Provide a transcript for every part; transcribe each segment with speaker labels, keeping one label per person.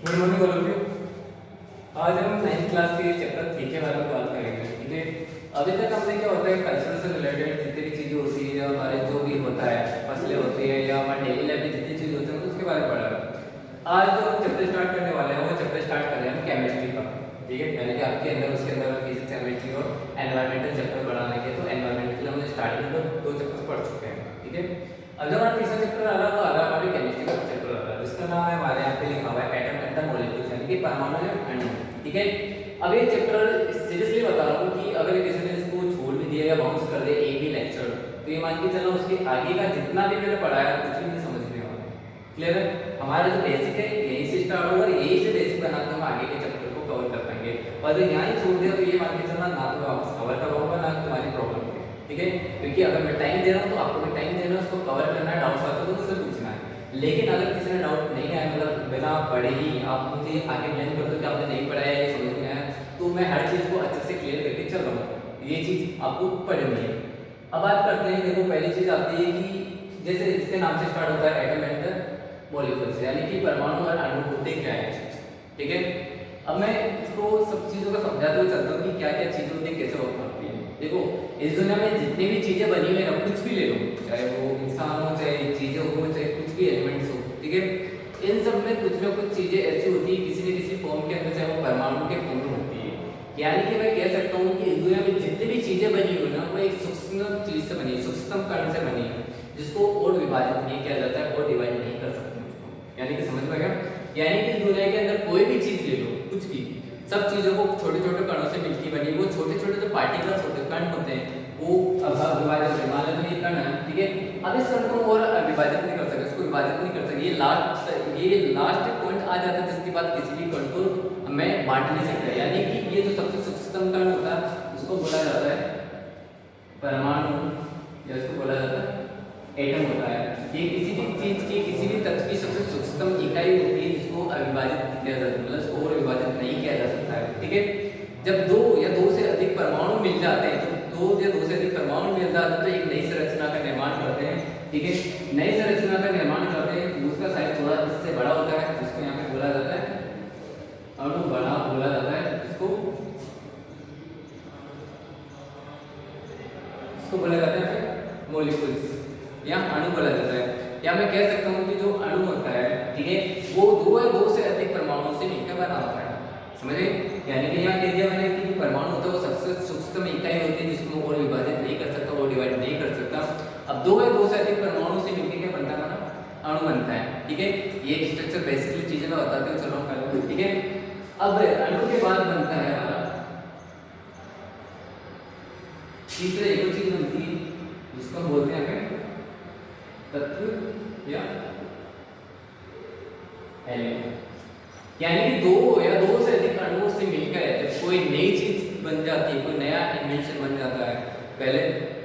Speaker 1: Good morning all of you. आज हम 9th class के चैप्टर 3 के बारे में बात करेंगे। ठीक है, अभी तक हमने क्या होता है कल्चर से रिलेटेड जितनी भी चीज़ें होती है या हमारे जो भी होता है फसलें होती है या हमारे डेली लाइफ में जितनी चीज़ होती है उसके बारे में पढ़ा है। आज जो चैप्टर स्टार्ट करने वाले हैं वो चैप्टर स्टार्ट कर रहे हैं केमिस्ट्री का। ठीक है, यानी कि आपके अंदर उसके अंदर फिजिक्स केमिस्ट्री और एनवायरमेंटल चैप्टर पढ़ाने के, तो एनवायरमेंटल हमने स्टार्टिंग में दो चैप्टर पढ़ चुके हैं। ठीक है, अब जब हमारा तीसरा चैप्टर आ रहा है वो आ रहा है हमारे केमिस्ट्री का चैप्टर आ रहा है जिसका नाम है हमारे यहाँ पे लिखा हुआ है एटम एंड द मॉलिक्यूल्स, यानी कि परमाणु एवं अणु। ठीक है, अब ये चैप्टर सीरियसली बता रहा हूँ कि अगर किसी ने इसको छोड़ भी दिया या बाउंस कर दे एक भी लेक्चर, तो ये मान के चलो उसके आगे का जितना भी मैंने पढ़ाया कुछ भी नहीं समझने वाला। क्लियर है, हमारा जो बेसिक है यहीं से स्टार्ट होगा और यहीं से बेसिक बना के हम आगे के चैप्टर को कवर कर पाएंगे। और अगर यहाँ ही छोड़ दिया तो ये मान के चलना ना तो वापस कवर कर पाऊंगा ना तुम्हारी प्रॉब्लम है। ठीक है, क्योंकि अगर मैं टाइम दे रहा हूँ तो आपको भी टाइम देना है, उसको कवर करना है, डाउट्स आते तो मुझसे पूछना है। लेकिन अगर किसी ने डाउट नहीं आया, मतलब बिना पढ़े ही आप मुझे आगे ब्लेम कर दो कि आपने नहीं पढ़ा है, समझ में आया, तो मैं हर चीज़ को अच्छे से क्लियर करके चल रहा हूँ। ये चीज़ आपको पढ़नी है। अब बात करते हैं, देखो पहली चीज़ आती है कि जैसे इसके नाम से स्टार्ट होता है एटम एंड मॉलिक्यूल्स, यानी कि परमाणु और अणु होते क्या है। ठीक है, अब मैं इसको सब चीज़ों का समझाते हुए चलता हूँ कि क्या क्या चीज़ें होती है, कैसे वर्क करती है। देखो इस दुनिया में जितनी भी चीज़ें बनी हुई है, कुछ भी ले लो, चाहे वो इंसान हो, चाहे चीज़ें हो, चाहे कुछ भी एलिमेंट्स हो। ठीक है, इन सब में कुछ ना कुछ चीज़ें ऐसी होती है किसी न किसी फॉर्म के अंदर, चाहे वो परमाणु के फॉर्म में होती है। यानी कि मैं कह सकता हूँ कि इस दुनिया में जितनी भी चीज़ें बनी हुई ना वो एक सूक्ष्म चीज़ से बनी है, सूक्ष्म कण से बनी है, जिसको और विभाजित नहीं किया जाता है और डिवाइड नहीं कर सकते उसको। यानी कि समझ में गया, यानी कि इस दुनिया के अंदर कोई भी चीज़ ले लो, कुछ भी, सब चीज़ों को छोटे छोटे कणों से मिलकर बनी। वो छोटे छोटे जो पार्टिकल्स होते हैं, कण होते हैं, वो विभाजित है। मान लो ये कण है, ठीक है, अब इस कण को और विभाजित नहीं कर सकते, इसको विभाजित नहीं कर सकते। ये लास्ट पॉइंट आ जाता है जिसके बाद किसी भी कण को मैं बांट नहीं सकता। यानी कि ये जो सबसे सूक्ष्म कण होता है उसको बोला जाता है परमाणु, या इसको बोला जाता है एटम होता है। ये किसी भी चीज की, किसी भी तत्व की सबसे सूक्ष्म इकाई होती है जिसको अविभाजित किया जा सकता है, मतलब इसको और विभाजित नहीं किया जा सकता है। ठीक है, जब दो या दो से अधिक परमाणु मिल जाते हैं, तो दो या दो से अधिक परमाणु मिल जाते हैं तो एक नई संरचना का निर्माण करते हैं। ठीक है, नई संरचना का निर्माण करते हैं, उसका साइज थोड़ा इससे बड़ा होता है, जिसको यहाँ पे बोला जाता है अणु बड़ा बोला जाता है। इसको बोला जाता है मॉलिक्यूल्स या अणु बोला जाता है। या मैं कह सकता हूँ कि जो अणु होता है, ठीक है, वो दो या दो से अधिक परमाणुओं से मिलकर बना होता है। समझे, यानी कि यहाँ कह दिया मैंने कि जो परमाणु होता है वो सबसे सूक्ष्म इकाई होती है जिसको और विभाजित नहीं कर सकता और डिवाइड नहीं कर सकता। अब दो या दो से अधिक परमाणु से मिलकर क्या बनता है हमारा अणु बनता है। ठीक है, ये स्ट्रक्चर बेसिकली चीजें मैं बताते हुए चलो पहले। ठीक है, अब अणु के बाद बनता है हमारा तीसरा एक चीज बनती है जिसको हम बोलते हैं तत्व या एलिमेंट। यानी कि दो या दो से अधिक अणुओं से मिलकर जब कोई नई चीज बन जाती है, कोई नया इन्वेंशन बन जाता है। पहले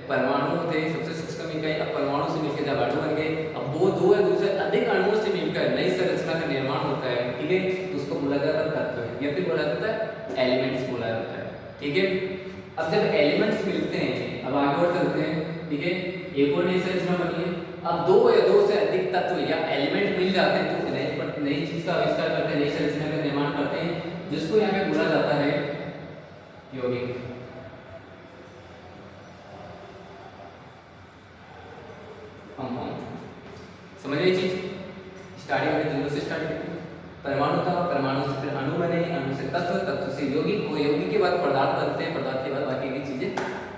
Speaker 1: परमाणु थे सबसे सूक्ष्म इकाई, अब परमाणु से मिलकर जब अणु बन गए, अब वो दो या दो से अधिक अणुओं से मिलकर नई संरचना का निर्माण होता है। ठीक है, तो उसको बोला जाता है तत्व या फिर बोला जाता है एलिमेंट्स बोला जाता है। ठीक है, अब जब एलिमेंट्स मिलते हैं, अब आगे और चलते हैं। ठीक है, एक और नई संरचना बनी है। अब दो या दो से अधिक तत्व या एलिमेंट मिल जाते हैं तो नई चीज का आविष्कार करते हैं, नई संरचना का निर्माण करते हैं, जिसको यहाँ पे बोला जाता है यौगिक। समझ रहे चीज, स्टार्टिंग में जीरो से स्टार्ट करते हैं, परमाणु था, परमाणु से फिर अणु बने, अणु से तत्व, तत्व से यौगिक, और यौगिक के बाद पदार्थ बनते हैं, पदार्थ के बाद बाकी की चीजें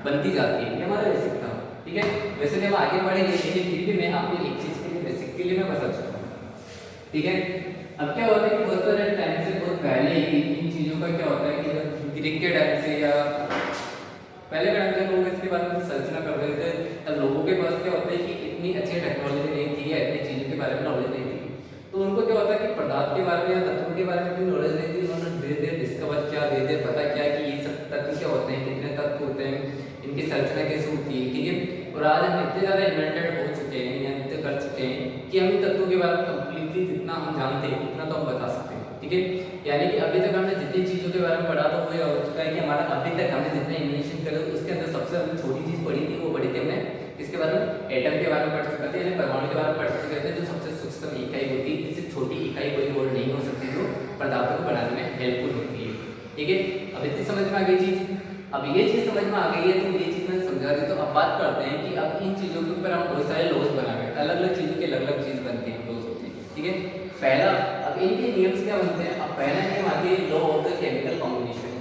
Speaker 1: बनती जाती है। ये हमारा बेसिक था। ठीक है, वैसे जब आगे बढ़ेंगे लेकिन फिर भी मैं आपको एक चीज के लिए बेसिक के लिए मैं बता चुका हूँ। ठीक है, अब क्या होता है कि बहुत सारे टाइम से बहुत पहले ही इन चीजों का क्या होता है कि ग्रीक के टाइम से या पहले के टाइम से लोग इसके बारे में संरचना कर रहे थे, तब लोगों के पास क्या होता है कि इतनी अच्छी टेक्नोलॉजी नहीं थी या इतनी चीजों के बारे में नॉलेज नहीं थी, तो उनको क्या होता है कि पदार्थ के बारे में या तत्वों के बारे में भी नॉलेज नहीं थी। उन्होंने धीरे धीरे डिस्कवर किया, धीरे धीरे पता किया कि ये सब तत्व क्या होते हैं, कितने तत्व होते हैं, इनकी संरचना कैसे होती है। ठीक है, और आज हम इतने ज़्यादा इन्वेंटेड हो चुके हैं या इतने कर चुके हैं कि हम इन तत्वों के बारे में कंप्लीटली जितना हम जानते हैं उतना तो हम बता सकते हैं। ठीक है, यानी कि अभी तक हमने जितनी चीज़ों के बारे में पढ़ा तो वो हो चुका है कि हमारा अभी तक हमने जितने इन्वेंशन करे उसके अंदर सबसे हमने छोटी चीज़ पढ़ी थी, वो पढ़ी थी हमने इसके बारे में एटम के बारे में पढ़ चुके थे, यानी परमाणु के बारे में पढ़ चुके थे, जो सबसे सूक्ष्म इकाई होती है, इससे छोटी इकाई कोई और नहीं हो सकती जो पदार्थों को बनाने में हेल्पफुल होती है। ठीक है, अब इतनी समझ में आ गई चीज। अब ये चीज समझ में आ गई है, तो ये चीज मैंने समझा दी। तो अब बात करते हैं कि अब इन चीजों के ऊपर हम बहुत सारे लॉज बनाएंगे, अलग अलग चीजों की अलग अलग चीज बनती है, लॉज होती है। ठीक है, पहला, अब इनके नियम्स क्या बनते हैं। अब पहला नियम आती है law of the chemical combination.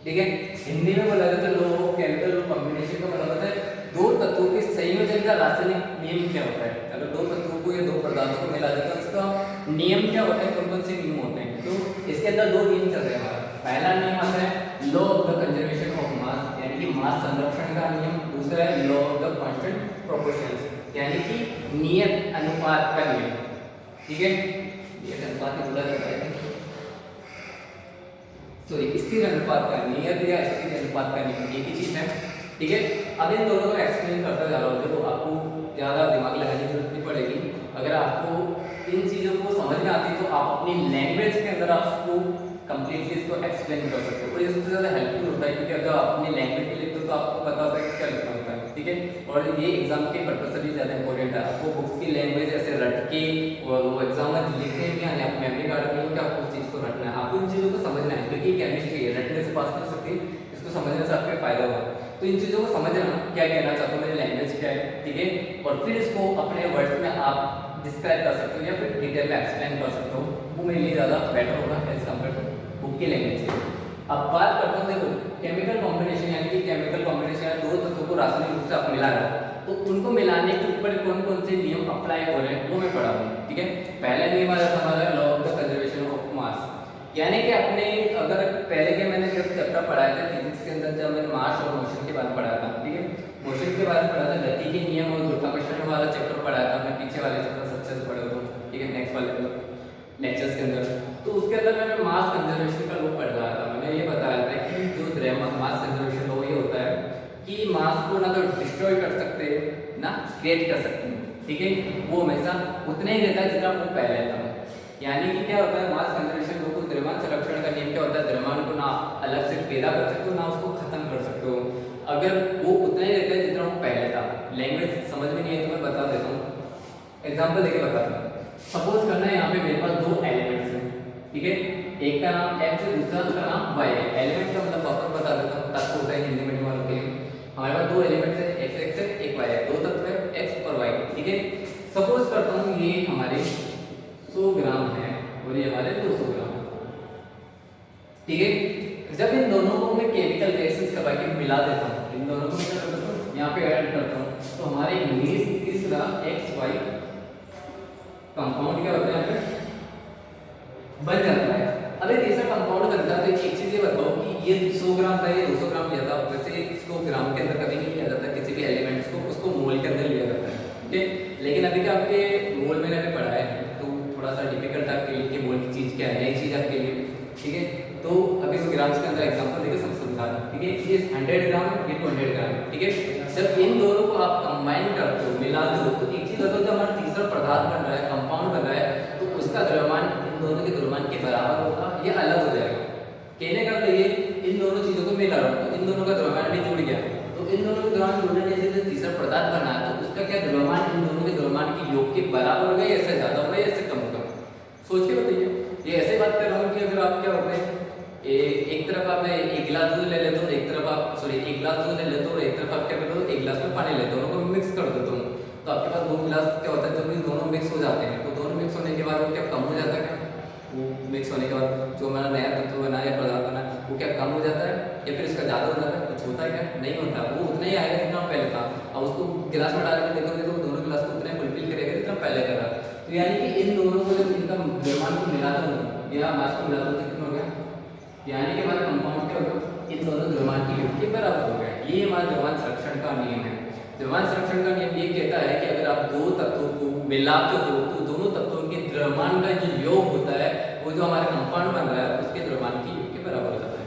Speaker 1: ठीक है, हिंदी में बोला जाता है लॉ ऑफ केमिकल कॉम्बिनेशन का मतलब होता है दो तत्वों के संयोजन का रासायनिक नियम क्या होता है। अगर दो तत्वों को या दो पदार्थों को मिला देता है तो इसका नियम क्या होता है, कौन कौन से नियम होते हैं। तो इसके अंदर दो नियम चल रहे हैं हमारा। पहला नियम आता है law of the conservation of mass, यानी कि मास संरक्षण का नियम। दूसरा है law of the constant proportions, यानी कि नियत अनुपात का नियम। ठीक है, नियत अनुपात में बोला जाता है सॉरी स्थिर अनुपात का नियत या स्थिर अनुपात का नियम, एक ही चीज है। ठीक है, अब इन दोनों को एक्सप्लेन करता जा रहा हूँ, तो आपको ज़्यादा दिमाग लगाने की जरूरत नहीं पड़ेगी। अगर आपको इन चीज़ों को समझ में आती है तो आप अपनी लैंग्वेज के अंदर आप उसको कंप्लीटली इसको एक्सप्लेन कर सकते हो, और ये सबसे ज़्यादा हेल्पफुल होता है, क्योंकि अगर आप अपनी लैंग्वेज में लिखते हो तो आपको पता होता है कि क्या लिखना होता है। ठीक है, और ये एग्जाम के पर्पज से भी ज़्यादा इंपॉर्टेंट है। आपको बुक्स की लैंग्वेज ऐसे रट के और वो एग्जाम में लिखने में आने, आप मेमोरी कार्ड में कि आपको उस चीज़ को रटना है, आपको इन चीज़ों को समझना है, क्योंकि केमिस्ट्री है, रटने से पास कर सकती है, इसको समझने से आपको फायदा होगा। तो इन चीज़ों को समझना, क्या कहना चाहता हूँ, मेरी लैंग्वेज क्या है। ठीक है, और फिर इसको अपने वर्ड्स में आप डिस्क्राइब कर सकते हो या फिर डिटेल में एक्सप्लेन कर सकते हो, वो मेरे लिए ज़्यादा बेटर होगा एज कम्पेयर टू बुक की लैंग्वेज से। अब बात करता हूँ, देखो केमिकल कॉम्बिनेशन, यानी कि केमिकल कॉम्बिनेशन है दो तत्वों को रासायनिक रूप से आप मिला रहे हो, तो उनको मिलाने के ऊपर कौन कौन से नियम अप्लाई हो रहे हैं वो मैं पढ़ा हूँ। ठीक है, पहला नियम आ जाता है हमारा law of the conservation of mass, यानी कि अपने अगर पहले के मैंने जब चैप्टर पढ़ाया था फिजिक्स के अंदर, जब मैंने मास और मोशन के बारे में पढ़ाया था। ठीक है, मोशन के बारे में पढ़ा था, गति के नियम और गुरुत्वाकर्षण वाला चैप्टर पढ़ाया था मैं, पीछे वाले चैप्टर अच्छे से पढ़े हो। ठीक है, नेक्स्ट वाले लेक्चर्स के अंदर, तो उसके अंदर मैंने मास कंजर्वेशन का लॉ पढ़ रहा था। मैंने ये बताया था कि जो द्रव्यमान मास कंजर्वेशन लॉ ये होता है कि मास को ना तो डिस्ट्रॉय कर सकते ना क्रिएट कर सकते हैं। ठीक है, वो हमेशा उतना ही रहता है जितना वो पहले था। यानी कि क्या होता है मास कंजर्वेशन लॉ को, द्रव्यमान संरक्षण का नियम क्या होता है, द्रव्यमान को ना अलग से पैदा कर सकते हो ना उसको खत्म कर सकते हो, अगर वो उतना ही रहता है जितना वो पहले था। लैंग्वेज समझ में नहीं है तो मैं बता देता हूँ, एग्जाम्पल देके बताता हूँ। सपोज करना है यहाँ पे मेरे पास दो एलिमेंट्स हैं। ठीक है, एक का नाम x है, दूसरा का नाम y है। एलिमेंट का मतलब वापस बता देता हूँ ताकि होता है हिंदी मीडियम वालों के लिए। हमारे पास दो एलिमेंट्स है, x है एक y है, दो तत्व है x और y। ठीक है, सपोज करता हूँ ये हमारे 100 ग्राम है और ये हमारे 200 ग्राम है। ठीक है, जब इन दोनों को मैं केमिकल रिएक्शंस करवा के मिला देता हूँ, इन दोनों को क्या करता हूँ यहाँ पे ऐड करता हूँ, तो हमारे तीसरा एक्स वाई कंपाउंड क्या होता है यहाँ पे बन जाता है। अब ये तीसरा कंपाउंड बनता है, तो एक चीज ये बताओ कि ये 100 ग्राम था, ये 200 ग्राम लिया था। वैसे इसको ग्राम के अंदर कभी नहीं लिया जाता, किसी भी एलिमेंट्स को उसको मोल के अंदर लिया जाता है। ठीक है, लेकिन अभी क्या आपके मोल मैंने अभी पढ़ा है तो थोड़ा सा डिफिकल्ट है आपके लिए कि मोल की चीज क्या है, नई चीज आपके लिए। ठीक है, तो अभी मैं ग्राम्स के अंदर एग्जांपल देकर सब समझा रहा हूं। ठीक है, ये 100 ग्राम ये 200 ग्राम। ठीक है, जब इन दोनों को आप कंबाइन करते हो, मिलाते हो, तो एक चीज होता है, जो हमारा तीसरा पदार्थ बन रहा है, कंपाउंड बन रहा है, तो उसका द्रव्यमान इन दोनों के द्रव्यमान के बराबर होगा या अलग हो जाएगा। कहने का मतलब ये इन दोनों चीजों को मिला रहा हूं तो इन दोनों का द्रव्यमान भी जुड़ गया, तो इन दोनों के द्रव्यमान जुड़ने से जो तीसरा पदार्थ बना है तो उसका क्या द्रव्यमान इन दोनों के द्रव्यमान के योग के बराबर होगा या इससे ज्यादा होगा या इससे कम होगा। सोच के बताइए। ये ऐसे बात कर रहा हूँ कि अगर आप क्या होते हैं, एक तरफ आप एक गिलास दूध ले लेते हो, एक तरफ आप सॉरी एक गिलास दूध ले लेते हो और एक तरफ आप क्या करते हो एक गिलास में पानी लेते हो, दोनों को मिक्स कर देते हो, तो आपके पास दो गिलास क्या होता है, जब ये दोनों मिक्स हो जाते हैं तो दोनों मिक्स होने के बाद वो क्या कम हो जाता है, वो मिक्स होने के बाद जो हमारा नया तत्व बना या पदार्थ बना वो क्या कम हो जाता है या फिर इसका ज़्यादा हो जाता है, कुछ होता है क्या नहीं होता, वो उतना ही आएगा जितना पहले था। अब उसको गिलास में डाल के देखोगे तो दोनों गिलास को उतना फुलफिल करेगा जितना पहले करा। तो यानी कि इन दोनों को जब इनका द्रव्यमान को मिलाता हूँ या मास को मिलाता हूँ तो कितना हो गया, यानी कि हमारा कंपाउंड क्या होगा, इन दोनों द्रव्यमान के योग के बराबर हो गया। ये हमारा द्रव्यमान संरक्षण का नियम है। द्रव्यमान संरक्षण का नियम ये कहता है कि अगर आप दो तत्वों को मिलाते हो तो दोनों तत्वों के द्रव्यमान का जो योग होता है वो जो हमारा कंपाउंड बन रहा है उसके द्रव्यमान के योग के बराबर हो जाता है।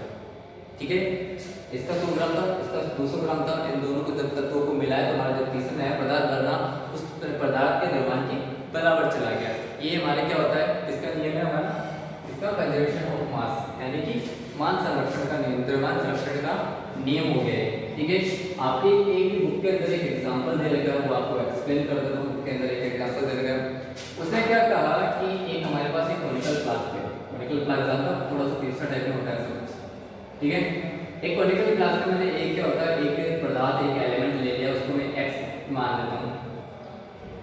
Speaker 1: ठीक है, इसका 100 ग्राम था, इसका 200 ग्राम था, इन दोनों को जब तत्वों को मिलाया तो हमारा जो तीसरा नया पदार्थ बनना उस पदार्थ के द्रव्यमान के बराबर चला गया। ये हमारे क्या होता है, इसका नियम है हमारा, इसका कंजर्वेशन ऑफ मास, यानी कि मान संरक्षण का नियम, द्रव्यमान संरक्षण का नियम हो गया है। ठीक है, आपके एक ही बुक के अंदर एक एग्जांपल दे रखा है, वो आपको एक्सप्लेन कर देता हूँ। बुक के अंदर एक एग्जांपल दे रखा है, उसने क्या कहा कि एक हमारे पास एक कोनिकल फ्लास्क है, कॉर्टिकल प्लाज्मा का थोड़ा सा तीसरा टाइप में होता है सब, ठीक है। एक कॉर्टिकल प्लाज्मा में मैंने एक क्या होता है, एक पदार्थ एक एलिमेंट ले लिया, उसको मैं एक्स मान लेता हूँ,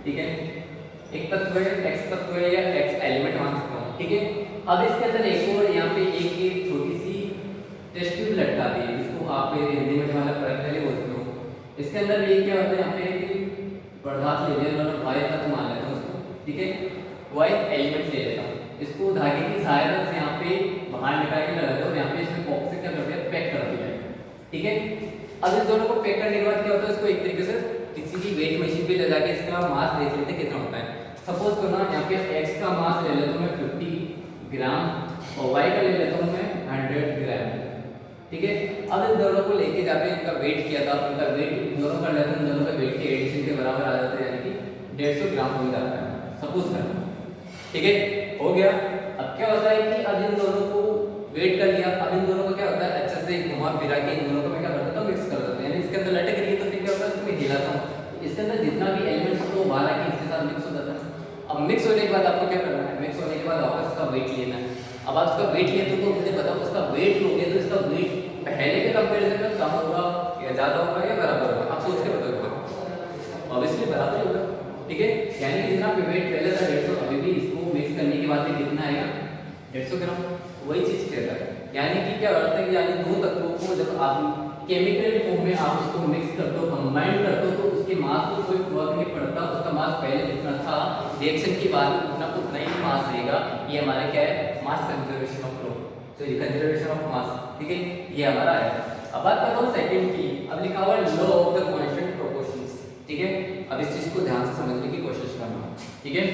Speaker 1: ठीक है। एक तत्व है, एक्स तत्व है या एक्स एलिमेंट मान सकता हूँ, ठीक है। अब इसके अंदर एक और यहाँ पे एक छोटी सी टेस्ट ट्यूब लटका दी है, जिसको आप हिंदी में वाला परखने बोलते हो। इसके अंदर ये क्या होता है, यहाँ पे पदार्थ ले लिया, मतलब वाई तत्व मान लेता हूँ उसको, ठीक है। वाई एलिमेंट ले लेता हूँ, इसको धागे की सहायता से यहाँ पे बाहर निकाल के लगा दो और यहाँ पे इसमें बॉक्स से क्या करते हैं, पैक कर दिया है, ठीक है। अब इन दोनों को पैक करने के बाद क्या होता है, इसको एक तरीके से किसी भी वेट मशीन पे ले जाके इसका मास देख लेते हैं कितना होता है। सपोज करना यहाँ पे एक्स का मास ले लेता हूँ मैं 50 ग्राम और वाई का ले लेता हूँ मैं 100 ग्राम, ठीक है। अब इन दोनों को लेके जाके इनका वेट किया था, इनका वेट दोनों कर लेते हैं, इन दोनों का वेट के एडिशन के बराबर आ जाता है, यानी कि 150 ग्राम हो जाता है, सपोज करना, ठीक है, हो गया। अब क्या होता है कि अब इन दोनों को वेट कर लिया, अब इन दोनों को क्या होता है, अच्छे से घुमा फिरा के इन दोनों को मैं क्या करता हूँ, मिक्स कर देता हूँ, यानी इसके अंदर लटक रही है तो फिर क्या होता है, इसको मैं हिलाता हूँ, इसके अंदर जितना भी एलिमेंट्स हो तो बाहर आके इसके साथ मिक्स हो जाता है। अब मिक्स होने के बाद आपको क्या करना है, मिक्स होने के बाद वापस इसका वेट लेना है। अब आप इसका वेट लेते हो तो मुझे बताओ उसका वेट लोगे तो इसका वेट पहले के कंपैरिजन में कम होगा या ज्यादा होगा या बराबर होगा, आप सोच के बताओ। ऑब्वियसली बराबर होगा, ठीक है। यानी कि जितना वेट पहले था 150, अभी भी इसको मिक्स करने के बाद में कितना आएगा, 150 ग्राम। वही चीज कहता है, यानी कि क्या होता है कि यानी दो तत्वों को जब आप केमिकल फॉर्म में आप उसको मिक्स करते हो, कंबाइन करते हो, तो उसके मास को कोई फर्क नहीं पड़ता, उसका मास पहले जितना था रिएक्शन के बाद में उतना ही मास रहेगा। ये हमारा क्या है, मास कंजर्वेशन ऑफ फ्लो, तो ये कंजर्वेशन ऑफ मास, ठीक है, ये हमारा है। अब बात करता हूँ सेकंड की, अब लिखा हुआ है law of the constant proportions, ठीक है। अब इस चीज को ध्यान से समझने की कोशिश करना, ठीक है।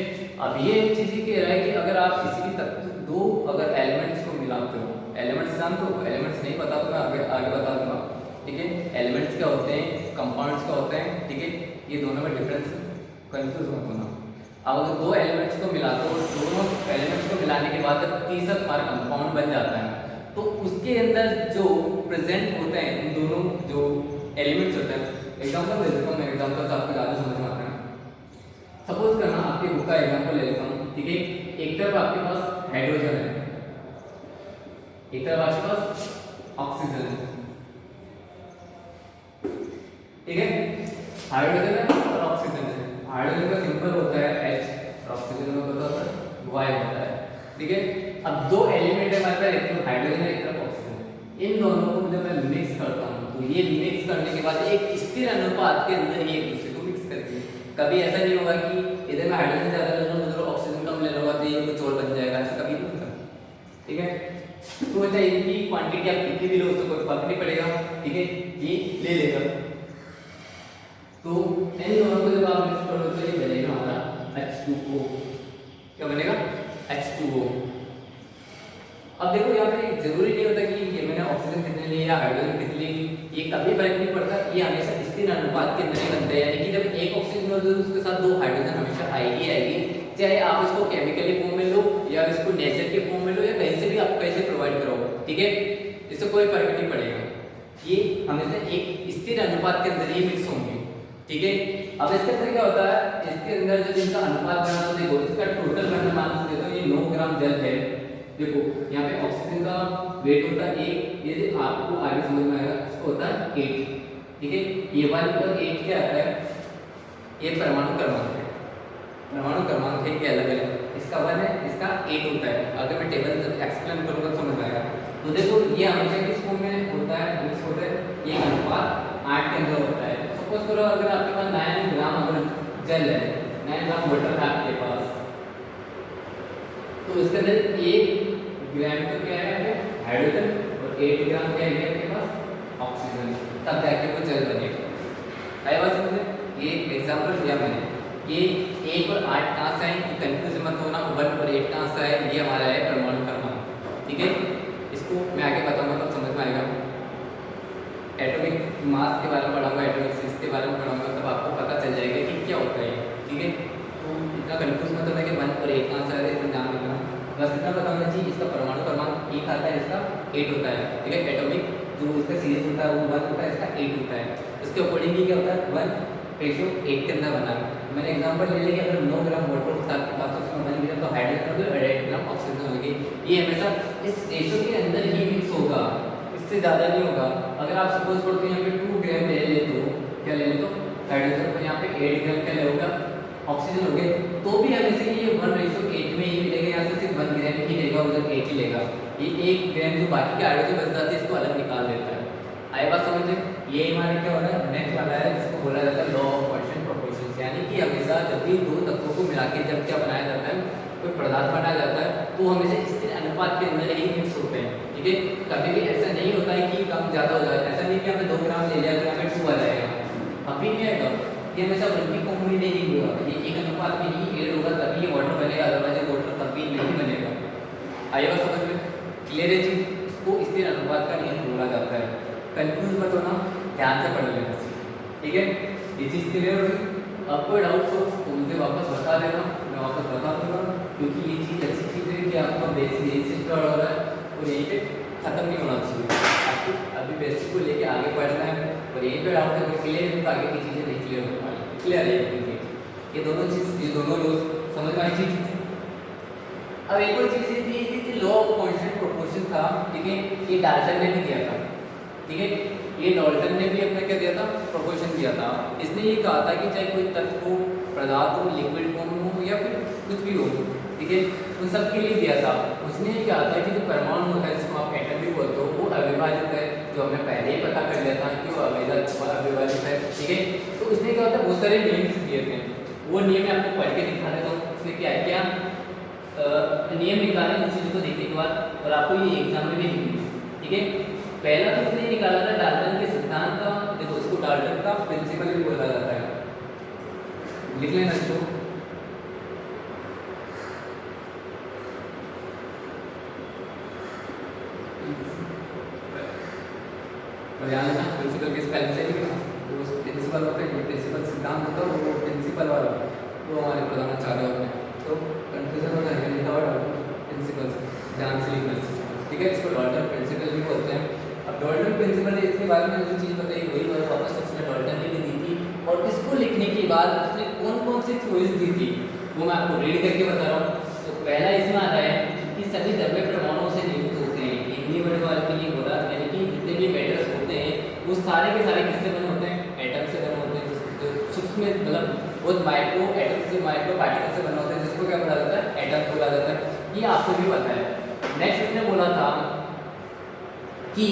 Speaker 1: अब ये एक चीज कह रहा है कि अगर आप किसी भी तत्व दो अगर एलिमेंट्स को मिलाते हो, एलिमेंट्स जानते हो, एलिमेंट्स नहीं पता तो मैं आगे बता दूंगा, ठीक है। एलिमेंट्स क्या होते हैं, कंपाउंड्स क्या होते हैं, ठीक है, ये दोनों में डिफरेंस कंफ्यूज मत होना। अब अगर दो एलिमेंट्स को मिलाते हो, दोनों एलिमेंट्स को मिलाने के बाद जब तीसरा हमारा कंपाउंड बन जाता है, तो उसके अंदर जो प्रेजेंट होते हैं इन दोनों जो एलिमेंट्स होते हैं, एग्जांपल दे देता हूँ मैं, एग्जांपल से आपको ज़्यादा समझ में आता है। सपोज करना आपके बुक का एग्जांपल ले लेता हूँ, ठीक है। एक तरफ आपके पास हाइड्रोजन है, एक तरफ आपके पास ऑक्सीजन है, ठीक है। हाइड्रोजन है और ऑक्सीजन है, हाइड्रोजन का सिंबल होता है H और ऑक्सीजन का होता है Y होता है, ठीक है। अब दो एलिमेंट है हमारे पास, एक तरफ हाइड्रोजन है एक तरफ ऑक्सीजन, इन दोनों को जब मैं मिक्स करता हूँ तो ये मिक्स करने के बाद एक स्थिर अनुपात के अंदर ये एक दूसरे को मिक्स करती है। कभी ऐसा नहीं होगा कि इधर मैं हाइड्रोजन ज्यादा ले लूँगा उधर ऑक्सीजन कम ले लूँगा तो ये कुछ और बन जाएगा, ऐसा कभी नहीं होता, ठीक है। तो अच्छा इनकी क्वांटिटी आप कितनी भी लो उससे कोई फर्क नहीं पड़ेगा, ठीक है, ये ले लेगा। तो इन दोनों को जब आप मिक्स करोगे तो ये बनेगा हमारा H2O, क्या बनेगा, H2O। अब देखो यहाँ पे जरूरी नहीं होता कि ये मैंने ऑक्सीजन कितने लिए या हाइड्रोजन कितने लिए, ये कभी फर्क नहीं पड़ता, ये हमेशा स्थिर अनुपात के अंदर ही बनता है। यानी कि जब एक ऑक्सीजन हो तो उसके साथ दो हाइड्रोजन हमेशा आएगी आएगी, चाहे आप इसको केमिकली फॉर्म में लो या इसको नेचर के फॉर्म में लो या कहीं से भी आप कैसे प्रोवाइड करो, ठीक है, इससे कोई फर्क नहीं पड़ेगा, ये हमेशा एक स्थिर अनुपात के अंदर ही मिक्स होंगे, ठीक है। अब इसके अंदर क्या होता है, इसके अंदर जब इनका अनुपात बना तो देखो इसका टोटल करना मान सकते हो ये 9 ग्राम जल है। देखो यहाँ पे ऑक्सीजन का वेट होता है 1, ये आपको आगे समझ में आएगा, इसको होता है 8, ठीक है। ये 1 और 8 क्या आता है, ये परमाणु क्रमांक है, परमाणु क्रमांक है, ये अलग अलग, इसका 1 है इसका 8 होता है। अगर मैं टेबल एक्सप्लेन करूँगा समझ में आएगा। तो देखो ये हमेशा किस फॉर्म में होता है, मिक्स होता है, ये अनुपात 8 के अंदर होता है। सपोज करो अगर आपके पास 9 ग्राम अगर जल है, 9 ग्राम वाटर है आपके पास, तो इसके अंदर 1 ग्राम तो क्या है हाइड्रोजन और 8 ग्राम क्या है आपके पास ऑक्सीजन, तब जाके वो जल बनेगा। आई बात समझे, ये एग्जांपल दिया मैंने, ये 1 और 8 कहाँ से आए, कंफ्यूज मत होना, 1 और 8 कहाँ से आए, ये हमारा है परमाणु क्रमांक, ठीक है। इसको मैं आगे बताऊंगा तब समझ में आएगा। एटॉमिक मास के बारे में पढ़ाऊंगा, एटॉमिक साइज के बारे में पढ़ाऊंगा, तब आपको पता चल जाएगा कि क्या होता है, ठीक है। तो इतना कंफ्यूज मत होना कि 1 और 8 कहाँ से आ रहे हैं, ध्यान रखना। बस इतना बताऊंगा जी इसका परमाणु क्रमांक 1 आता है, इसका 8 होता है, ठीक है। एटॉमिक जो इसका सीरीज होता है वो 1 होता है, इसका 8 होता है। इसके अकॉर्डिंगली क्या होता है 1 रेशियो 8 के अंदर बना है। मैंने एग्जांपल ले लिया कि अगर 9 ग्राम वाटर होता है आपके पास तो उसमें 1 ग्राम तो हाइड्रोजन होगी और 8 ग्राम ऑक्सीजन होगी। ये हमेशा इस रेशियो के अंदर ही मिक्स होगा, इससे ज़्यादा नहीं होगा। अगर आप सपोज करो कि यहाँ पे 2 ग्राम ले ले तो क्या ले ले तो हाइड्रोजन, और यहाँ पे 8 ग्राम क्या लेगा ऑक्सीजन हो गए, तो भी हमेशा ये 1:8 में ही मिलेगा। यहाँ से सिर्फ 1 ग्राम ही लेगा, उधर 8 ही लेगा। ये 1 ग्राम जो बाकी के हाइड्रोजन बच जाते हैं इसको अलग निकाल देता है। आई बात समझ में? ये हमारे क्या हो रहा है नेक्स्ट वाला है जिसको बोला जाता है लॉ ऑफ कांस्टेंट प्रोपोर्शन, यानी कि हमेशा जब भी दो तत्वों को मिला के जब क्या बनाया जाता है, कोई पदार्थ बनाया जाता है, तो हमेशा स्थिर अनुपात के अंदर ही मिक्स होते हैं। ठीक है, कभी भी ऐसा नहीं होता है कि कम ज़्यादा हो जाए। ऐसा नहीं कि हमें 2 ग्राम ले लिया तो यहाँ पे 2 आ जाएगा, अभी नहीं आएगा। ये हमेशा 1 की फॉर्म में नहीं होगा, ये एक अनुपात में ही 8 होगा तभी ये वाटर बनेगा, अदरवाइज वाटर कभी नहीं बनेगा। आएगा समझ में? क्लियर है चीज? इसको स्थिर अनुपात का नियम बोला जाता है। कंफ्यूज मत होना, ध्यान से पढ़ लेना। ठीक है, ये चीज़ क्लियर हो गई? अब कोई डाउट हो तो मुझे वापस बता देना, मैं वापस बता दूंगा, क्योंकि ये चीज़ ऐसी चीज़ है कि आपका बेसिक यही से स्टार्ट हो रहा है और यहीं पे खत्म नहीं होना चाहिए। आपको अभी बेसिक को लेके आगे बढ़ना है और यहीं पे डाउट अगर क्लियर है तो आगे की चीज़ें नहीं क्लियर हो पाएंगी। क्लियर है? ये दोनों चीज़, ये दोनों रोज समझ में आई चीज़। अब एक और चीज़ ये थी कि लॉ ऑफ कांस्टेंट प्रोपोर्शन था। ठीक है, ये डाल्टन ने भी दिया था। ठीक है, ये डाल्टन ने भी अपने क्या दिया था, प्रोपोर्शन दिया था। इसने ये कहा था कि चाहे कोई तत्व हो, पदार्थ हो, लिक्विड फॉर्म हो या फिर कुछ भी हो, ठीक है, उन सब के लिए दिया था। उसने ये कहा था कि जो परमाणु होता है जिसको आप एटम भी बोलते हो, वो अविभाजित है, जो हमने पहले ही पता कर लिया था कि वो अविभाजित है। ठीक है, तो उसने क्या होता है बहुत सारे नियम दिए थे, वो नियम मैं आपको पढ़ के दिखा देता हूँ। उसने क्या क्या नियम निकाले उन चीज़ों को देखने के बाद, और आपको ये एग्जाम में भी लिखना। ठीक है, पहला तो उसने निकाला था डाल्टन के सिद्धांत का। देखो इसको डाल्टन का प्रिंसिपल भी बोला जाता है, लिख लेना इसको। प्रिंसिपल के स्पेलिंग से लिखना, तो प्रिंसिपल होता है, प्रिंसिपल सिद्धांत होता है, वो प्रिंसिपल वाला वो हमारे प्रधानाचार्य होते हैं, तो कंफ्यूजन होता है लिखा हुआ प्रिंसिपल, ध्यान से लिखना। ठीक है, इसको डाल्टन प्रिंसिपल भी बोलते हैं। अब डाल्टन प्रिंसिपल है, इसके बारे में जो चीज़ बताई वही मैं वापस उसने डाल्टन ने भी दी थी, और इसको लिखने के बाद उसने कौन कौन सी थ्योरीज दी थी वो मैं आपको रीड करके बता रहा हूँ। तो पहला इसमें आता है कि सभी द्रव्य परमाणुओं से निर्मित होते हैं। हिंदी वर्ड वाले के लिए बोला, यानी कि जितने भी मैटर्स होते हैं वो सारे के सारे किससे बने होते हैं, एटम से बने होते हैं। जो सूक्ष्म मतलब बहुत माइक्रो एटम से, माइक्रो पार्टिकल से बने होते हैं, जिसको क्या बोला जाता है, एटम बोला जाता है। ये आपको भी पता है। नेक्स्ट उसने बोला था कि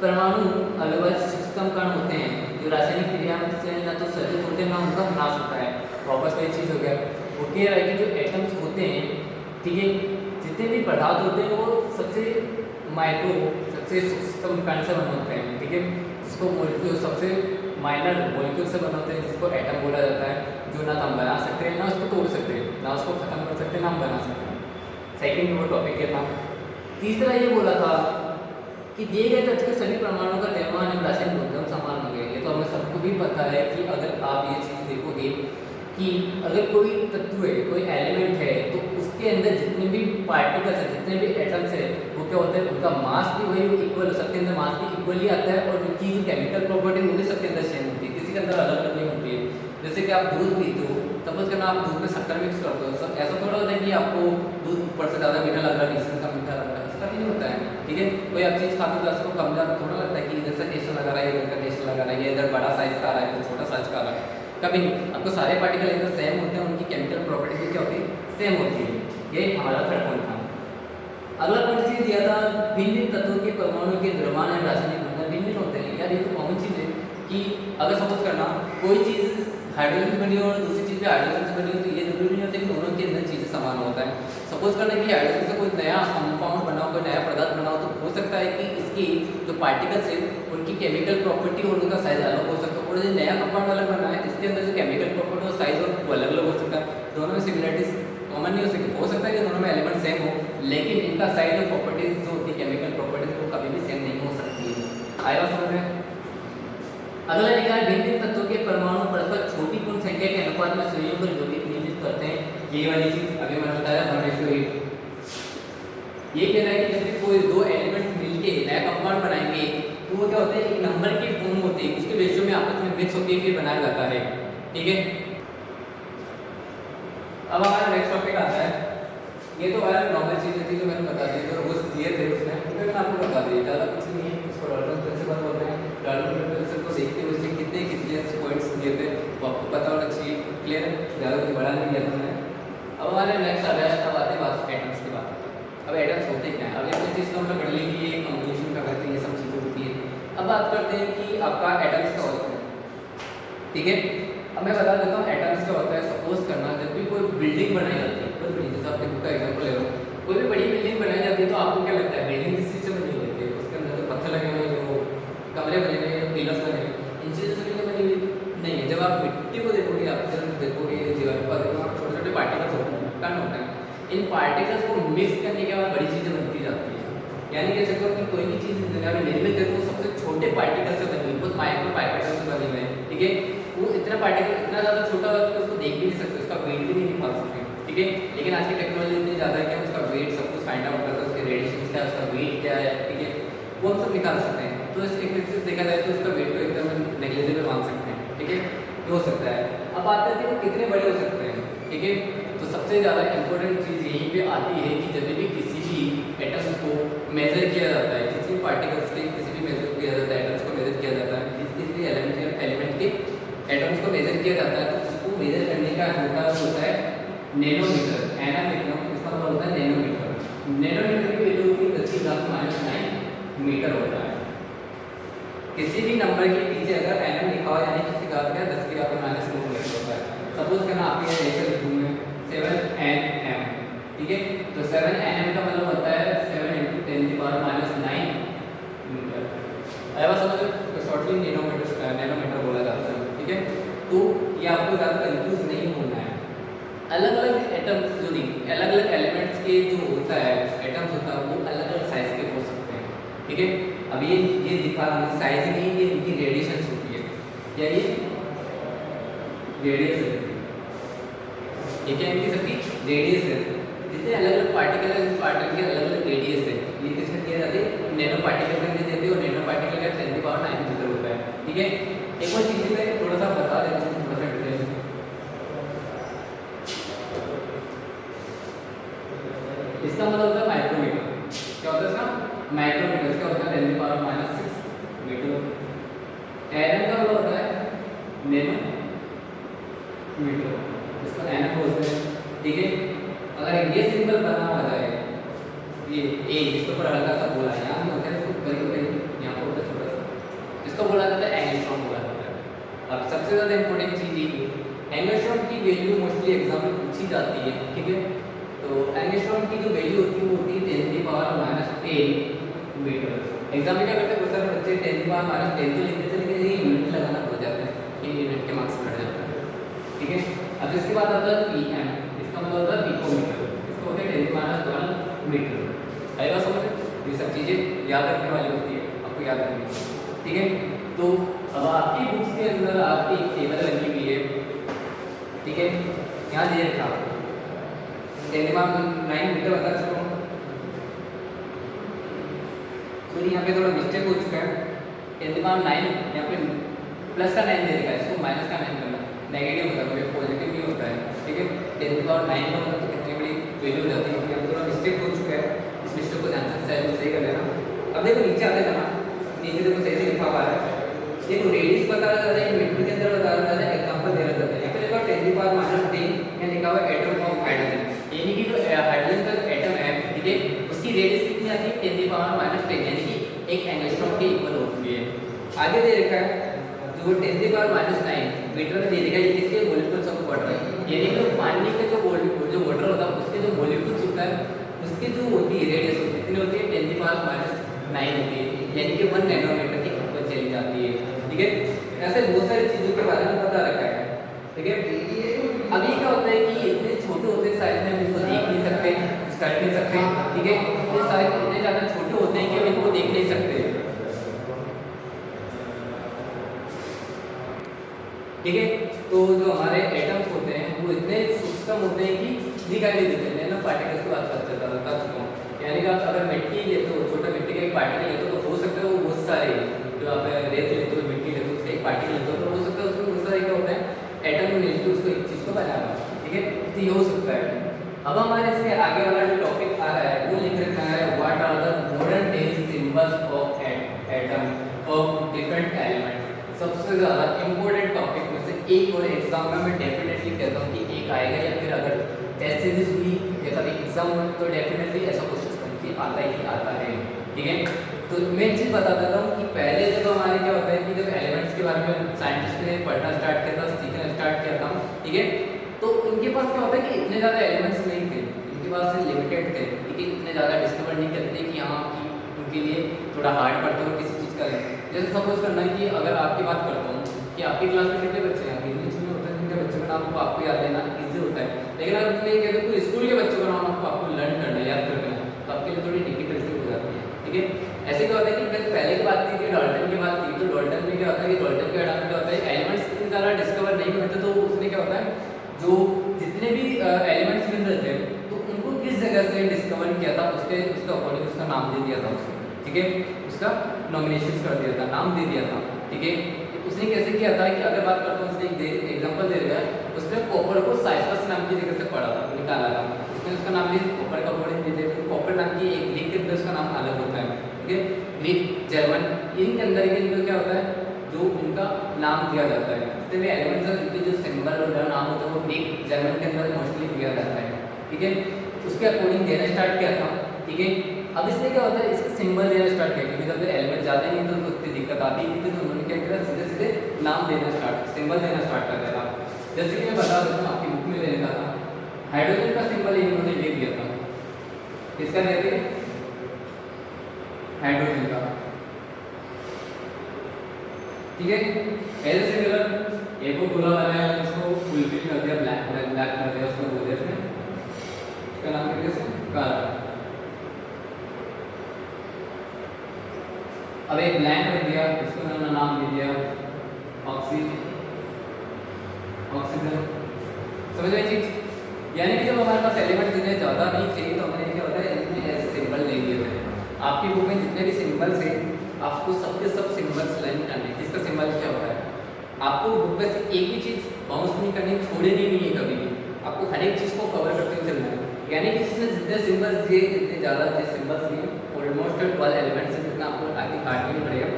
Speaker 1: परमाणु अविभाज्य सूक्ष्म कण होते हैं जो रासायनिक क्रिया से न तो सर्जित होते हैं ना उनका नाश होता है। वापस वही चीज़ हो गया, वो कह रहा है कि जो एटम्स होते हैं, ठीक है, जितने भी पदार्थ होते हैं वो सबसे माइक्रो, सबसे सूक्ष्म कण से बने होते हैं। ठीक है, जिसको मॉलिक्यूल सबसे माइनर मॉलिक्यूल से बने होते हैं, जिसको एटम बोला जाता है, जो ना तो हम बना सकते हैं ना उसको तोड़ सकते हैं, ना उसको खत्म कर सकते हैं ना हम बना सकते हैं। सेकेंड वो टॉपिक ये था। तीसरा ये बोला था कि दिए गए तत्व के सभी परमाणुओं का द्रव्यमान एवं रासायनिक गुणधर्म समान होंगे। ये तो हमें सबको भी पता है कि अगर आप ये चीज़ देखोगे कि अगर कोई तत्व है, कोई एलिमेंट है, तो उसके अंदर जितने भी पार्टिकल्स हैं, जितने भी एटम्स हैं, वो क्या होता है, उनका मास भी वही इक्वल, सबके अंदर मास भी इक्वली आता है, और उनकी जो केमिकल प्रॉपर्टी वो भी सबके अंदर सेम होती है, किसी के अंदर अलग अलग नहीं होती है। जैसे कि आप दूध पीते हो, सपोज करना आप दूध में शक्कर मिक्स करते हो, सब ऐसा थोड़ा होता है कि आपको दूध ऊपर से ज़्यादा मीठा लग रहा है, नीचे से कम मीठा लग रहा है, ऐसा भी नहीं होता है। ठीक है, कोई आप चीज़ खाते हो उसको कम ज़्यादा थोड़ा लगता है कि इधर से टेस्ट लगा रहा है, इधर का टेस्ट लगा रहा है, इधर बड़ा साइज का आ रहा है, इधर छोटा साइज का आ रहा है, कभी नहीं। आपको सारे पार्टिकल इधर सेम होते हैं, उनकी केमिकल प्रॉपर्टी भी क्या होती है, सेम होती है। ये हमारा थर्ड पॉइंट था। अगला पॉइंट ये दिया था भिन्न तत्वों के परमाणु के द्रव्यमान एवं रासायनिक गुणधर्म भिन्न होते हैं। यार ये तो कॉमन चीज़ है कि अगर सपोज करना कोई चीज़ हाइड्रोजन से बनी हो और दूसरी चीज़ भी हाइड्रोजन से बनी हो, तो ये जरूरी नहीं होता कि दोनों के अंदर चीज़ें समान होता है। सपोज करना कि हाइड्रोजन से कोई नया कंपाउंड बनाओ, कोई नया पदार्थ बनाओ, तो हो सकता है कि इसकी जो पार्टिकल्स है उनकी केमिकल प्रॉपर्टी और उनका साइज अलग हो सकता है, और जो नया कंपाउंड अलग बना है इसके अंदर जो केमिकल प्रॉपर्टी और साइज और वो अलग अलग हो सकता है। दोनों में सिमिलरिटीज कॉमन नहीं हो सकती। हो सकता है कि दोनों में एलिमेंट सेम हो, लेकिन इनका साइज और प्रॉपर्टीज जो होती है केमिकल प्रॉपर्टीज वो कभी भी सेम नहीं हो सकती है। आएगा समझ में? अगला लिखा है भिन्न तत्वों के परमाणु परस्पर छोटी पूर्ण संख्या के अनुपात में संयोग और जोड़ी निर्मित करते हैं। ये वाली चीज अभी मैंने बताया 1:8। ये कह रहा है कि जैसे कोई दो एलिमेंट मिलके नया कंपाउंड बनाएंगे तो वो क्या होता है, एक नंबर के फॉर्म होते होती है उसके रेशियो में आपस में मिक्स होकर फिर बनाया जाता है। ठीक है, अब हमारा नेक्स्ट टॉपिक आता है, ये तो हमारा नॉर्मल चीज़ें थी जो मैंने बता दी, जो रोज दिए थे उसमें मैंने आपको बता दिया, ज़्यादा कुछ नहीं है। इसको डाल्टन प्रिंसिपल बोलते हैं। डाल्टन प्रिंसिपल को देखते हुए उसने कितने कितने पॉइंट्स दिए थे वो आपको पता होना चाहिए। क्लियर है, ज़्यादा कुछ बड़ा नहीं किया था मैंने। अब हमारे नेक्स्ट आ गया, अब आते बात एटम्स की बात। अब एटम्स होते क्या हैं, अब इतनी चीज़ तो हमने पढ़ ली कि ये कॉम्बिनेशन का करते हैं, ये सब चीज़ें होती है। अब बात करते हैं कि आपका एटम्स क्या होता है। ठीक है, अब मैं बता देता हूँ एटम्स क्या होता है। सपोज करना जब भी कोई बिल्डिंग बनाई जाती है, कोई बिल्डिंग, जैसे आपने बुक का एग्जांपल ले लो, कोई भी बड़ी बिल्डिंग बनाई जाती है तो आपको क्या लगता है बिल्डिंग किस चीज़ से बनी हुई है, उसके अंदर जो पत्थर लगे हुए हैं, जो कमरे बने हुए हैं, पिलर्स बने हुए हैं, इन चीज़ों से मिलकर बनी हुई नहीं है। जब आप मिट्टी को देखोगे, आप जब देखोगे दीवार पर देखोगे, छोटे छोटे पार्टिकल्स होते हैं, कण होते हैं। इन पार्टिकल्स को मिक्स करने के बाद बड़ी चीज़ें बनती जाती है। यानी कह सकते हो कि कोई भी चीज़ दुनिया में निर्मित है तो सबसे छोटे पार्टिकल से बनी हुई, बहुत माइक्रो पार्टिकल से बनी हुई है। ठीक है, वो इतना पार्टिकल इतना ज़्यादा छोटा होता है कि उसको देख भी नहीं सकते, उसका वेट भी नहीं निकाल सकते। ठीक है, लेकिन आज की टेक्नोलॉजी इतनी ज़्यादा है कि हम उसका वेट सब कुछ फाइंड आउट करते हैं, उसके रेडिएशन क्या है, उसका वेट क्या है। ठीक है, वो हम सब निकाल सकते हैं। तो इस एक तरीके से देखा जाए तो उसका वेट को एकदम नेग्लिजिबल मान सकते हैं। ठीक है, ये हो सकता है। अब बात करते हैं वो कितने बड़े हो सकते हैं। ठीक है, तो सबसे ज़्यादा इंपॉर्टेंट चीज़ यहीं पे आती है कि जब भी किसी भी एटम्स को मेजर किया जाता है, किसी भी पार्टिकल्स के किसी भी मेजर किया जाता है, एटम्स को मेजर किया जाता है, किसी भी एलिमेंट के एटम्स को मेजर किया जाता है, तो उसको मेजर करने का होता है नैनोमीटर, एनामीटर, इसका मतलब होता है नैनोमीटर। नैनोमीटर की वैल्यू होती है 10⁻⁹ मीटर होता है। किसी भी नंबर के पीछे अगर एनएम लिखा हो यानी किसकी बात करें 10⁻⁹ मीटर होता है। सपोज करना आप ये ऐसे लिखूंगे 7nm। ठीक है, तो 7nm का मतलब होता है 7 × 10⁻⁹ मीटर। आया समझ, तो शॉर्टली नैनोमीटर बोला जाता है। ठीक है, तो ये आपको ज़्यादा कंफ्यूज नहीं होना है। अलग अलग एटम्स जो नहीं, अलग अलग एलिमेंट्स के जो होता है एटम्स होता है वो अलग अलग साइज के हो सकते हैं। ठीक है, अब ये दिखा साइज नहीं, ये इनकी रेडिएशन होती है। क्या ये रेडियस है, ये क्या इनकी सबकी रेडियस है। जितने अलग अलग पार्टिकल है, इस पार्टिकल के अलग अलग रेडियस है। ये किसमें दिया जाती है, नैनो पार्टिकल में देते हैं, और नैनो पार्टिकल का 10⁹ मीटर होता है। ठीक है, एक और चीज़ मैं थोड़ा सा बता देता हूँ, थोड़ा सा डिटेल में। इसका मतलब होता है माइक्रोमीटर। क्या होता है इसका, माइक्रोमीटर। क्या होता है 10⁻⁶ मीटर। एनएम का मतलब होता है नैनो मीटर, इसको एनएम बोलते हैं। ठीक है, अगर ये सिंबल बना हुआ जाए, ये ए जिसके ऊपर हल्का सा बोला है, यहाँ होता है इसको करीब यहाँ पर होता है छोटा सा, इसको बोला जाता है एंगस्ट्रॉम बोला जाता है। अब सबसे ज़्यादा इंपॉर्टेंट चीज़ ये एंगस्ट्रॉम की वैल्यू मोस्टली एग्जाम में पूछी जाती है। ठीक है, तो एंगस्ट्रॉम की जो वैल्यू होती है वो होती है 10⁻⁻10 मीटर। एग्जाम में क्या करते हैं बहुत सारे बच्चे 10⁻⁻10 तो लिखते थे, लेकिन ये यूनिट लगाना भूल जाते हैं, ये यूनिट के मार्क्स कट जाते हैं। ठीक है, अब इसके बाद आता है पीएम, इसका मतलब होता है पिकोमीटर, इसको होता है 10⁻12 मीटर। आएगा समझ, ये सब चीज़ें याद रखने वाली होती है, आपको याद रखनी है। ठीक है, तो अब आपकी बुक्स के अंदर आपकी एक टेबल लगी हुई है। ठीक है, यहाँ दे रखा 10⁻9 मीटर बता चुका हूँ। तो यहाँ पे थोड़ा मिस्टेक हो चुका है, 10⁻9 यहाँ पे प्लस का 9 दे रखा है, इसको माइनस का 9 करना, नेगेटिव होता है, कभी पॉजिटिव नहीं होता है। ठीक है, 10⁻9 का मतलब कितनी बड़ी वैल्यू हो जाती है, क्योंकि अब थोड़ा मिस्टेक हो चुका है, इस मिस्टेक को ध्यान से सही कर लेना। अब देखो नीचे आते जाना, नीचे देखो सही से लिखा हुआ है, देखो रेडियस बता रहा है, मीटर के अंदर बता रहा है, एग्जांपल दे रहा है। यहाँ पे देखो 10⁻10 यहाँ लिखा हुआ है एटम ऑफ हाइड्रोजन, यानी कि जो हाइड्रोजन का एटम है, ठीक है, उसकी रेडियस कितनी आती है 10⁻10, यानी कि एक एंगस्ट्रॉम के इक्वल होती है। आगे दे रखा है जो 10⁻9 मीटर में दे रखा है, ये किसके मॉलिक्यूल्स ऑफ वाटर, यानी कि पानी का जो वाटर होता है उसके जो मॉलिक्यूल्स होता है उसकी जो होती है रेडियस कितनी होती है 10⁻9 होती है, यानी कि 1 नैनोमीटर की ऊपर चली जाती है। ठीक है, ऐसे बहुत सारी चीज़ों के बारे में पता रखा है। ठीक है, अभी क्या होता है कि इतने छोटे होते हैं साइज में हम इनको देख नहीं सकते, कर नहीं सकते। ठीक है, ये साइज इतने ज़्यादा छोटे होते हैं कि हम इनको देख नहीं सकते। ठीक है, तो जो हमारे एटम्स होते हैं वो इतने सूक्ष्म होते हैं कि दिखाई नहीं देते। नैनो पार्टिकल्स की बात बता चुका हूँ, यानी कि आप अगर मिट्टी लेते हो, छोटा मिट्टी का एक पार्टिकल लेते हो, तो हो सकता है वो बहुत सारे जो आप रेत लेते हो, मिट्टी लेते हो, एक पार्टिकल तो हो सकता है उसमें बहुत सारे क्या होता है एटम मिलकर उसको एक चीज को बनाना, ठीक है, तो ये हो सकता है। अब हमारे इसके आगे वाला जो टॉपिक आ रहा है वो लिख रखा है what are the modern day symbols of atom of different elements. सबसे ज़्यादा इम्पोर्टेंट टॉपिक में से एक, और एग्जाम में मैं डेफिनेटली कहता हूँ कि एक आएगा, या फिर अगर टेस्ट सीरीज हुई या कभी एग्जाम हो तो डेफिनेटली ऐसा क्वेश्चन कि आता ही आता है, ठीक है। तो मैं एक चीज़ बता देता हूँ कि पहले जब हमारे क्या होता है कि जब एलिमेंट्स के बारे में साइंटिस्ट ने पढ़ना स्टार्ट किया था, सीखना स्टार्ट किया था, ठीक है, तो उनके पास क्या होता है कि इतने ज़्यादा एलिमेंट्स नहीं थे, उनके पास लिमिटेड थे, ठीक है, इतने ज़्यादा डिस्कवर नहीं करते कि हाँ कि उनके लिए थोड़ा हार्ड पड़ता हो किसी चीज़ का। जैसे सपोज करना है कि अगर आपकी बात करता हूँ कि आपकी क्लास में कितने बच्चे हैं, इंग्लिश में होता है जिनके बच्चों का नाम आपको याद देना ईजी होता है, लेकिन अगर मैं ये कहते कोई स्कूल के बच्चों का नाम आपको लर्न करना याद करना है तो आपके लिए थोड़ी डिफिकल्टी हो जाती है, ठीक है। ऐसे क्या होता है कि पहले की बात की डाल्टन की बात की, तो डाल्टन में क्या होता है कि डाल्टन के अडाप्ट क्या होता है एलिमेंट्स इतने ज़्यादा डिस्कवर नहीं हुए थे, तो उसमें क्या होता है जो जितने भी एलिमेंट्स मिल रहे थे तो उनको किस जगह से डिस्कवर किया था उसके अकॉर्डिंग उसका नाम दे दिया था उसको, ठीक है, उसका नॉमिनेशन कर दिया था, नाम दे दिया था, ठीक है। उसने कैसे किया था कि अगर बात करता हूँ उसने एक एग्जाम्पल दे दिया, उसने कॉपर को साइप्रस नाम की जगह से पढ़ा था, निकाला था, उसने उसका नाम भी कॉपर का अकॉर्डिंग दे दिया, कॉपर नाम की एक ग्रीक के अंदर उसका नाम अलग होता है, ठीक है, ग्रीक जर्मन इनके अंदर क्या होता है जो उनका नाम दिया जाता है, जितने भी एलिमेंट्स उनके जो सिंबल और नाम होता है वो ग्रीक जर्मन के अंदर मोस्टली दिया जाता है, ठीक है, उसके अकॉर्डिंग देना स्टार्ट किया था, ठीक है। अब इसमें क्या होता है इसका सिंबल देना स्टार्ट किया, क्योंकि जब एलिमेंट ज़्यादा नहीं तो उतनी दिक्कत आती है, तो उन्होंने क्या किया सीधे सीधे नाम देना सिंबल देना स्टार्ट कर दिया था। जैसे कि मैं बता देता हूँ आपकी बुक में ले लेता था, हाइड्रोजन का सिंबल इन्होंने ले दिया था, किसका दे दिया हाइड्रोजन का, ठीक है। ऐसे सिमिलर एक को गोला बनाया उसको फुलफिल कर दिया, ब्लैक कर दिया उसको बोल दिया इसका नाम क्या है कार्बन। अब एक ब्लैंक रख दिया, इसको मैंने नाम दे दिया ऑक्सीजन। समझ रहे चीज, यानी कि जब हमारे पास एलिमेंट जितने ज़्यादा नहीं चाहिए तो हमें क्या होता है इतने ऐसे सिंबल ले लिए थे। आपकी बुक में जितने भी सिंबल्स हैं आपको सबके सब सिंबल्स लर्न करने, किसका सिंबल क्या होता है, आपको बुक में से एक ही चीज़ बाउंस नहीं करनी, छोड़नी नहीं है कभी भी, आपको हर एक चीज़ को कवर करते हुए चलना है। यानी कि जिसमें जितने सिंबल्स दिए इतने ज़्यादा सिंबल्स दिए ऑलमोस्ट 12 एलिमेंट्स हैं, जितना आपको आगे काटना नहीं पड़ेगा,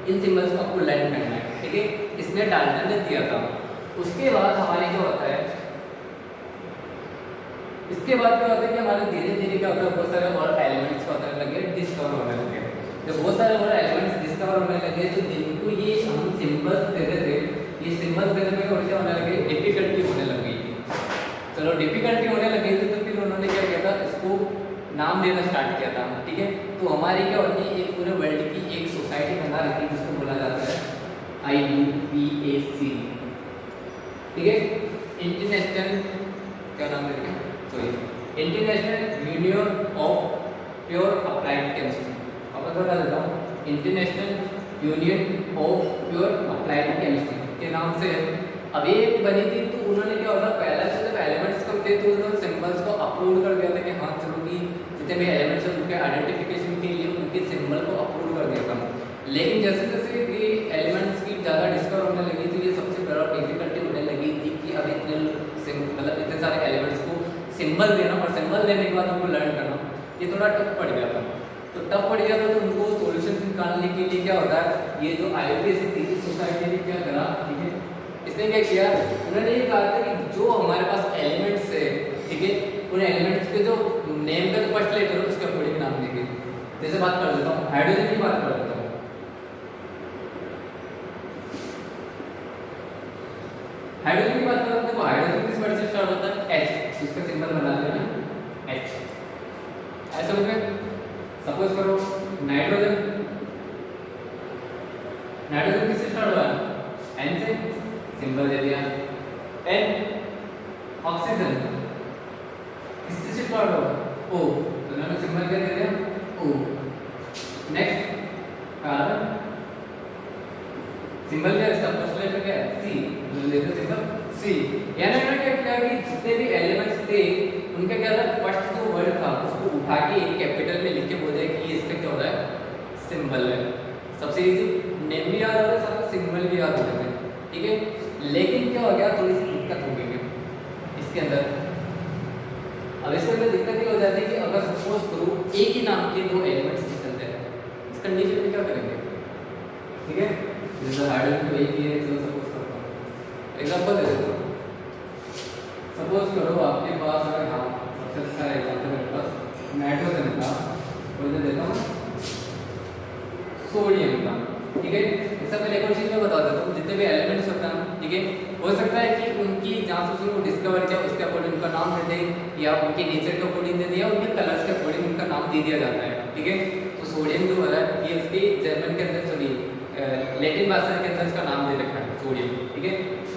Speaker 1: इन सिंबल्स को आपको लर्न करना है, ठीक है। इसने डाल्टन ने दिया था। उसके बाद हमारे क्या होता है, इसके बाद क्या होता है कि हमारे धीरे धीरे क्या होता है बहुत सारे और एलिमेंट्स क्या होने लगे डिस्कवर होने लगे। जब बहुत सारे और एलिमेंट्स डिस्कवर होने लगे तो जिनको ये हम सिंबल्स देते थे, ये सिंबल्स देने में क्या होने लगे डिफिकल्टी होने लगी। चलो डिफिकल्टी होने लगी तो फिर उन्होंने क्या किया था इसको नाम देना स्टार्ट किया था, ठीक है। तो हमारी क्या होती है एक पूरे वर्ल्ड की एक सोसाइटी बना रखी है जिसको बोला जाता है IUPAC, ठीक है, इंटरनेशनल क्या नाम है sorry international union of pure applied chemistry. अब बता देता हूँ international union of pure applied chemistry के नाम से अब ये बनी थी। तो उन्होंने क्या होता पहले से जब एलिमेंट्स कम थे तो उन्होंने सिंबल्स को अपलोड कर दिया था कि हाँ चलो कि जितने भी एलिमेंट्स हैं उनके आइडेंटिफिकेशन के लिए उनके सिंबल को अपलोड कर दिया था। लेकिन जैसे जैसे ये एलिमेंट्स की ज़्यादा डिस्कवर होने लगी थी, ये सबसे बड़ा डिफिकल्टी होने लगी थी कि अब इतने मतलब इतने सारे एलिमेंट्स को सिंबल देना और सिंबल देने के बाद उनको लर्न करना ये थोड़ा टफ पड़ गया था। तो टफ पड़ गया था तो उनको सॉल्यूशंस निकालने के लिए क्या होता है ये जो IUPAC थी सोसाइटी ने क्या करा, ठीक है, इसने क्या किया उन्होंने ये कहा था कि जो हमारे पास एलिमेंट्स है, ठीक है, उन एलिमेंट्स के जो नेम का जो फर्स्ट लेटर है उसके अकॉर्डिंग नाम देंगे। जैसे बात कर देता हूँ हाइड्रोजन की बात कर देता हूँ। हाइड्रोजन की बात करें तो देखो हाइड्रोजन किस वर्ड से स्टार्ट होता है H, इसका सिंबल बना लेना H। ऐसा हो गया। सपोज करो नाइट्रोजन, नाइट्रोजन किससे स्टार्ट हुआ है N से, सिंबल दे दिया N। ऑक्सीजन किससे स्टार्ट हुआ O, तो उन्होंने सिंबल क्या दे दिया O। नेक्स्ट कार्बन, सिंबल क्या है इसका फर्स्ट लेटर क्या है C, तो लेते सिंबल C। यानी उन्होंने क्या किया कि जितने भी एलिमेंट्स थे उनका क्या था फर्स्ट जो वर्ड था उसको उठा के एक कैपिटल में लिख के बोल दिया कि ये इसका क्या होता है सिंबल है। सबसे इजी नेम भी याद हो रहा है, साथ में सिंबल भी याद हो रहे थे, ठीक है। लेकिन क्या हो गया, थोड़ी सी दिक्कत हो गई है इसके अंदर। अब इसके अंदर दिक्कत ये हो जाती है कि अगर सपोज करो एक ही नाम के दो एलिमेंट्स निकलते हैं, इस कंडीशन में क्या करेंगे, ठीक है। जैसे हाइड्रोजन तो एक ही है, चलो सपोज करता हूँ, एग्जांपल दे देता हूँ। सपोज करो आपके पास अगर, हाँ सबसे अच्छा एग्जांपल मेरे पास नाइट्रोजन का, और दे देता हूँ सोडियम का, ठीक है। इससे पहले एक और चीज़ मैं बता देता हूँ, जितने भी एलिमेंट्स होते हैं, ठीक है, हो सकता है कि उनकी जहाँ से उसने डिस्कवर किया उसके अकॉर्डिंग उनका नाम दे दे, या उनके नेचर के अकॉर्डिंग दे दे, या उनके कलर्स के अकॉर्डिंग उनका नाम दे दिया जाता है, ठीक है। तो सोडियम जो हो रहा है ये उसकी जर्मन के अंदर, सॉरी लैटिन भाषा के अंदर इसका नाम दे रखा है सोडियम, ठीक है।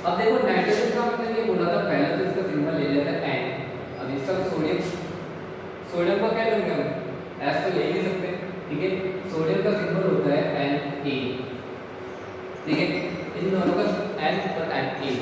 Speaker 1: अब देखो नाइट्रोजन का मैंने ये बोला था पहले, तो इसका सिंबल ले लेता है एन। अब इसका सोडियम, सोडियम का क्या लेंगे हम, एस तो ले ही नहीं सकते, ठीक है। सोडियम का सिंबल होता है एन ए, ठीक है। इन दोनों का एन और एन ए,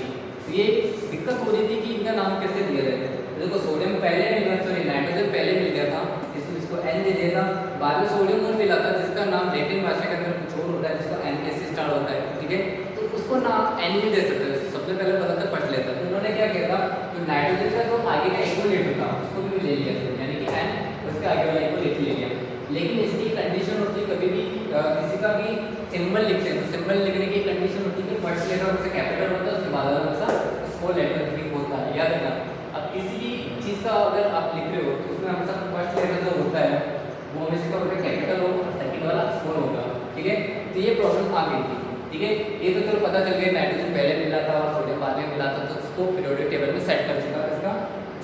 Speaker 1: ये दिक्कत हो रही थी कि इनका नाम कैसे दिया जाए। देखो सोडियम पहले मिल गया, सॉरी नाइट्रोजन पहले मिल गया था, इसको एन दे दिया था। बाद में सोडियम और मिला था जिसका नाम लैटिन भाषा के अंदर कुछ और होता है, जिसका एन ए से स्टार्ट होता है, ठीक है। तो उसको नाम एन भी दे सकते हैं, सबसे पहले पता था पढ़ लेता। तो उन्होंने क्या किया था, जो नाइट्रोजन का जो आगे का इक्विलेटर था उसको भी ले लिया, यानी कि एन उसके आगे वाला इक्विलेटर ले लिया। लेकिन इसकी कंडीशन होती है, कभी भी किसी का भी सिंबल लिखते हैं तो सिंबल लिखने की कंडीशन होती है कि फर्स्ट लेटर हमेशा कैपिटल होता है, उसके बाद हमेशा स्मॉल लेटर भी होता है, याद रखना। अब किसी भी चीज़ का अगर आप लिख रहे हो तो उसमें हमेशा फर्स्ट लेटर जो होता है वो हमेशा क्या होता है, कैपिटल हो, और सेकंड वाला स्मॉल होगा, ठीक है। तो ये प्रॉब्लम आ गई थी, ठीक है। ये तो चलो पता चल गया नाइट्रोजन पहले मिला था और सोडियम बाद में मिला था, तो उसको पीरियोडिक टेबल में सेट कर चुका है। इसका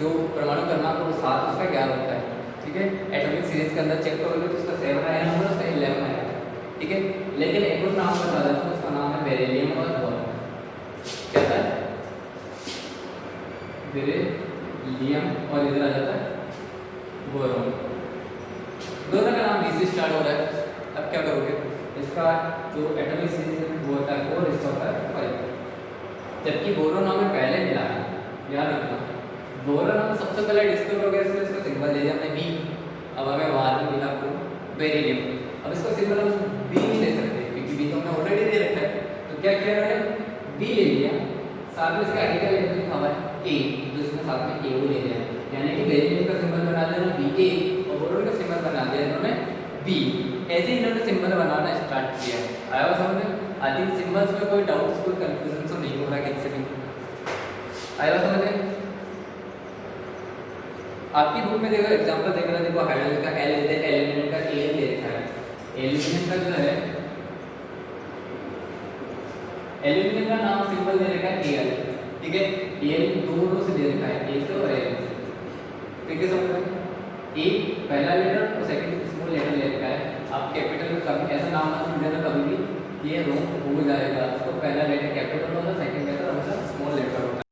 Speaker 1: जो परमाणु क्रमांक वो 7 उसका 11 होता है, ठीक है। एटॉमिक सीरीज के अंदर चेक करोगे तो उसका 7 आया नंबर, उसका 11 आया, ठीक है। लेकिन एक और नाम बता देता हूँ, उसका नाम है बेरिलियम और बोरॉन। क्या था, बेरिलियम और इधर आ जाता है बोरॉन, दोनों का नाम बी से स्टार्ट हो रहा है। अब क्या करोगे, इसका जो एटॉमिक सीरीज है वो होता है 4, इसका होता है 5, जबकि बोरोन हमें पहले मिला है, याद रखना। बोरोन हमें सबसे पहले डिस्कवर हो गया, इसलिए इसका सिंबल ले लिया हमने बी। अब हमें बाद में मिला आपको बेरिलियम, अब इसका सिंबल हम बी नहीं ले सकते क्योंकि बी तो हमने ऑलरेडी दे रखा है। तो क्या किया उन्होंने, बी ले लिया, साथ में इसका आगे का लेटर लिखा हुआ है ए, तो इसमें साथ में ए वो ले लिया, यानी कि बेरिलियम का सिंबल बना दिया बी ए, और बोरोन का सिंबल बना दिया इन्होंने बी। ऐसे ही इन्होंने सिंबल बनाना स्टार्ट किया। आया हुआ समझ में? आई थिंक सिंबल्स में कोई डाउट्स, कोई कंफ्यूजन तो नहीं हो रहा किसी से भी। आया हुआ समझ में? आपकी बुक में देखो एग्जांपल देख रहा है, देखो हाइड्रोजन का एल दे, एल्यूमिनियम का ए दे रखा है। एल्यूमिनियम का जो है, एल्यूमिनियम का नाम सिंबल दे रखा है एल, ठीक है। एल दोनों से दे रखा है, ए से और एल से, ठीक है। समझ में? ए पहला लेटर और सेकंड स्मॉल लेटर ले रखा है। आप कैपिटल में कभी ऐसा नाम मत लिख देना, कभी भी ये रॉन्ग हो जाएगा। उसको पहला लेटर कैपिटल होगा, सेकंड लेटर हमेशा स्मॉल लेटर होगा।